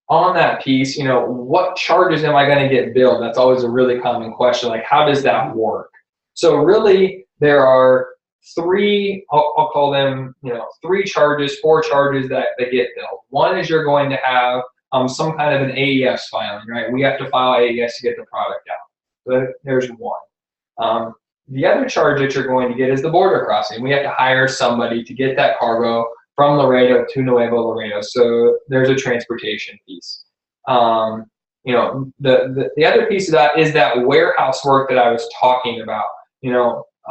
on that piece, what charges am I going to get billed? That's always a really common question. Like, how does that work? So really, there are three, I'll call them, three charges, four charges that get billed. One is you're going to have some kind of an AES filing, right? We have to file AES to get the product out. So there's one. The other charge that you're going to get is the border crossing. We have to hire somebody to get that cargo from Laredo to Nuevo Laredo. So there's a transportation piece. The other piece of that is that warehouse work that I was talking about.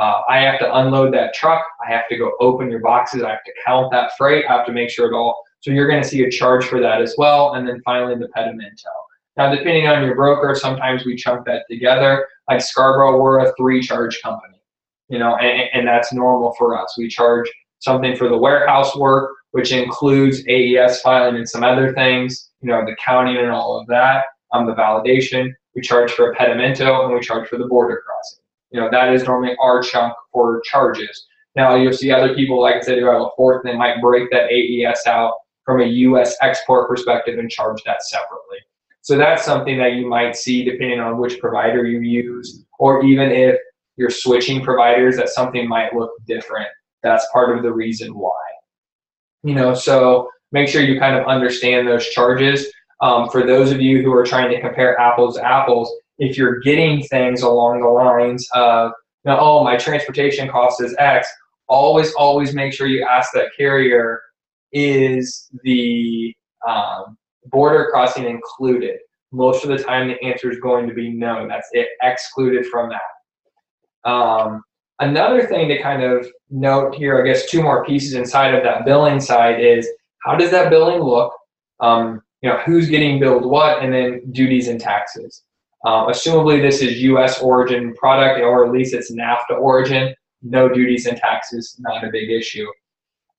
I have to unload that truck. I have to go open your boxes. I have to count that freight. I have to make sure it all. So you're going to see a charge for that as well. And then finally the pedimento. Now, depending on your broker, sometimes we chunk that together. Like Scarborough, we're a 3-charge company, and that's normal for us. We charge something for the warehouse work, which includes AES filing and some other things, the counting and all of that, the validation. We charge for a pedimento, and we charge for the border crossing. That is normally our chunk for charges. Now, you'll see other people, like I said, who have a fourth, and they might break that AES out from a U.S. export perspective and charge that separately. So that's something that you might see depending on which provider you use, or even if you're switching providers, that something might look different. That's part of the reason why. So make sure you kind of understand those charges. For those of you who are trying to compare apples to apples, if you're getting things along the lines of, oh, my transportation cost is X, always make sure you ask that carrier, is the border crossing included? Most of the time the answer is going to be no. That's it, excluded from that. Another thing to kind of note here, I guess 2 more pieces inside of that billing side is, how does that billing look? Who's getting billed what, and then duties and taxes. Assumably this is U.S. origin product, or at least it's NAFTA origin, no duties and taxes, not a big issue.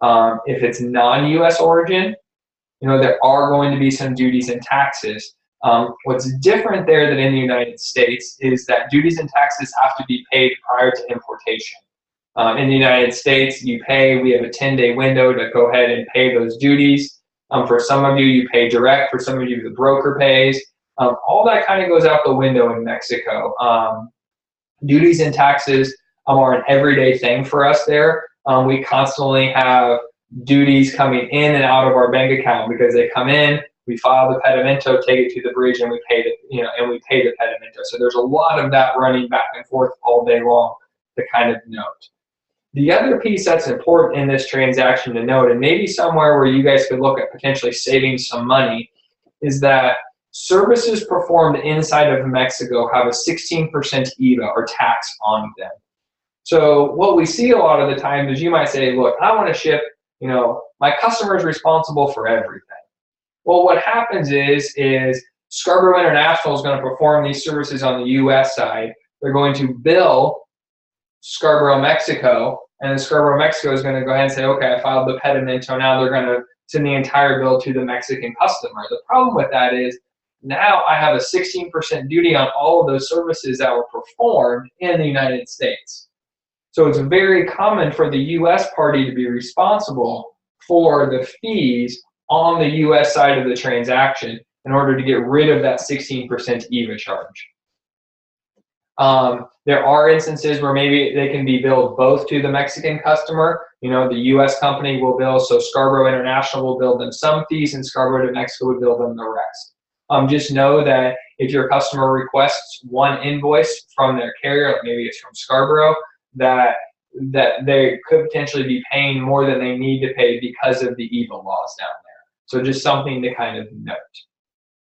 If it's non-U.S. origin, there are going to be some duties and taxes. What's different there than in the United States is that duties and taxes have to be paid prior to importation. In the United States, we have a 10-day window to go ahead and pay those duties. For some of you, you pay direct. For some of you, the broker pays. All that kind of goes out the window in Mexico. Duties and taxes are an everyday thing for us there. We constantly have duties coming in and out of our bank account because they come in, we file the pedimento, take it to the bridge, and we pay the pedimento. So there's a lot of that running back and forth all day long to kind of note. The other piece that's important in this transaction to note, and maybe somewhere where you guys could look at potentially saving some money, is that services performed inside of Mexico have a 16% IVA or tax on them. So what we see a lot of the time is you might say, look, I want to ship, my customer is responsible for everything. Well, what happens is Scarborough International is going to perform these services on the U.S. side. They're going to bill Scarborough, Mexico, and then Scarborough, Mexico is going to go ahead and say, okay, I filed the pedimento. Now they're going to send the entire bill to the Mexican customer. The problem with that is now I have a 16% duty on all of those services that were performed in the United States. So it's very common for the U.S. party to be responsible for the fees on the U.S. side of the transaction in order to get rid of that 16% IVA charge. There are instances where maybe they can be billed both to the Mexican customer. The U.S. company will bill, so Scarborough International will bill them some fees, and Scarborough to Mexico would bill them the rest. Just know that if your customer requests one invoice from their carrier, like maybe it's from Scarborough, that they could potentially be paying more than they need to pay because of the IVA laws down there. So just something to kind of note.